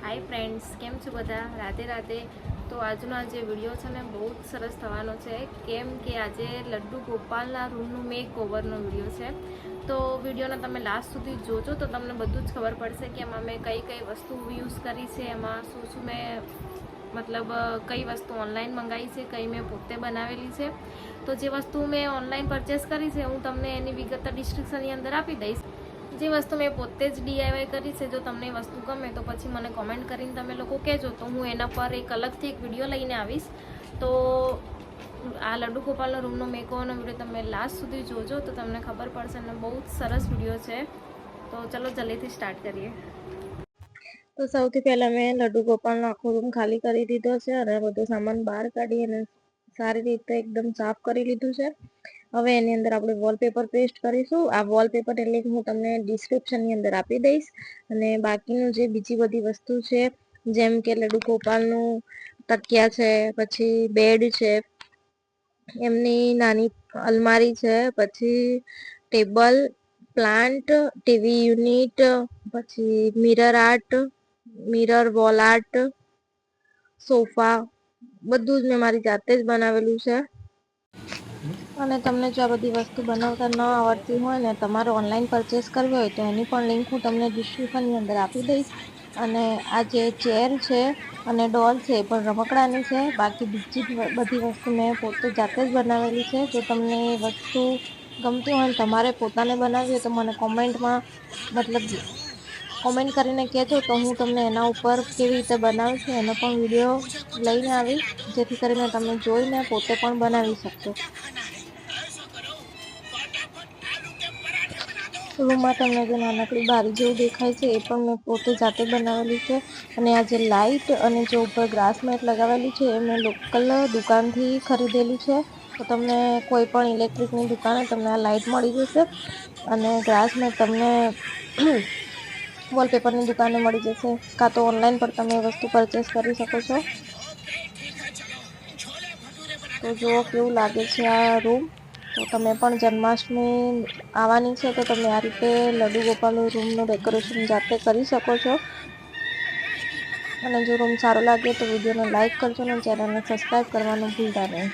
Hi friends, केम छो बधा? राधे राधे। तो આજનો આ જે વિડીયો છે ને બહુ જ સરસ થવાનો છે, કેમ કે આજે લડ્ડુ ગોપાલના રૂમનું મેક ઓવરનો વિડીયો છે। તો વિડીયોને તમે લાસ્ટ સુધી જોજો તો તમને બધું જ ખબર પડશે કે એમાં મેં કઈ કઈ વસ્તુ યુઝ કરી છે, એમાં શું શું મેં મતલબ કઈ વસ્તુ ઓનલાઈન મંગાવી છે, કઈ મેં પોતે બનાવેલી છે। તો જે વસ્તુ મેં ઓનલાઈન પરચેસ કરી છે હું તમને એની વિગત ડિસ્ક્રિપ્શનની અંદર આપી દઈશ। જે વસ્તુ મેં પોતે જ DIY કરી છે, જો તમને એ વસ્તુ ગમે તો પછી મને કોમેન્ટ કરીને તમે લોકો કહેજો, તો હું એના પર એક અલગથી એક વિડીયો લઈને આવીશ। તો આ લડ્ડુ ગોપાલનો રૂમનો મેકઓવરનો વિડીયો તમે લાસ્ટ સુધી જોજો તો તમને ખબર પડશે, અને બહુ જ સરસ વિડીયો છે। તો ચલો જલ્દીથી સ્ટાર્ટ કરીએ। તો સૌથી પહેલા મેં લડ્ડુ ગોપાલનો આખો રૂમ ખાલી કરી દીધો છે અને બધો સામાન બહાર કાઢી અને સારી રીતે એકદમ સાફ કરી લીધું છે। હવે એની અંદર આપણે વોલપેપર પેસ્ટ કરીશું। આ વોલપેપર એટલે હું તમને ડિસ્ક્રિપ્શનની અંદર આપી દઈશ, અને બાકીનું જે બીજી બધી વસ્તુ છે જેમ કે લડ્ડુ ગોપાલનું તકિયા છે, પછી બેડ છે, એમની નાની અલમારી છે, પછી ટેબલ, પ્લાન્ટ, ટીવી યુનિટ, પછી mirror art, mirror wall art, sofa, બધું જ મેં મારી જાતે જ બનાવેલું છે। અને તમને જો આ બધી વસ્તુ બનાવતા ન આવડતી હોય ને, તમારે ઓનલાઈન પરચેસ કરવી હોય તો એની પણ લિંક હું તમને ડિસ્ક્રિપ્શનની અંદર આપી દઈશ। અને આ જે ચેર છે અને ડોલ છે એ પણ રમકડાની છે, બાકી બીજી બધી વસ્તુ મેં પોતે જાતે જ બનાવેલી છે। જો તમને એ વસ્તુ ગમતી હોય ને તમારે પોતાને બનાવવી હોય તો મને કોમેન્ટ કરીને કહેજો, તો હું તમને એના ઉપર કેવી રીતે બનાવું છું એનો પણ વિડીયો લઈને આવીશ, જેથી કરીને તમે જોઈને પોતે પણ બનાવી શકશો। રૂમમાં તમને જે નાનકડી બારી જેવું દેખાય છે એ પણ મેં પોતે જાતે બનાવેલી છે। અને આ જે લાઇટ અને જે ઉપર ગ્રાસ મેટ લગાવેલી છે એ મેં લોકલ દુકાનથી ખરીદેલી છે। તો તમને કોઈ પણ ઇલેક્ટ્રિકની દુકાને તમને આ લાઇટ મળી જશે, અને ગ્રાસ મેટ તમને વોલપેપરની દુકાને મળી જશે, કાં તો ઓનલાઈન પર તમે એ વસ્તુ પરચેસ કરી શકો છો। તો જુઓ કેવું લાગે છે આ રૂમ। તો તમે પણ જન્માષ્ટમી આવવાની છે તો તમે આ રીતે લડ્ડુ ગોપાલનું રૂમનું ડેકોરેશન જાતે કરી શકો છો। અને જો રૂમ સારો લાગે તો વિડીયોને લાઇક કરજો અને ચેનલને સબસ્ક્રાઈબ કરવાનું ભૂલતા નહીં।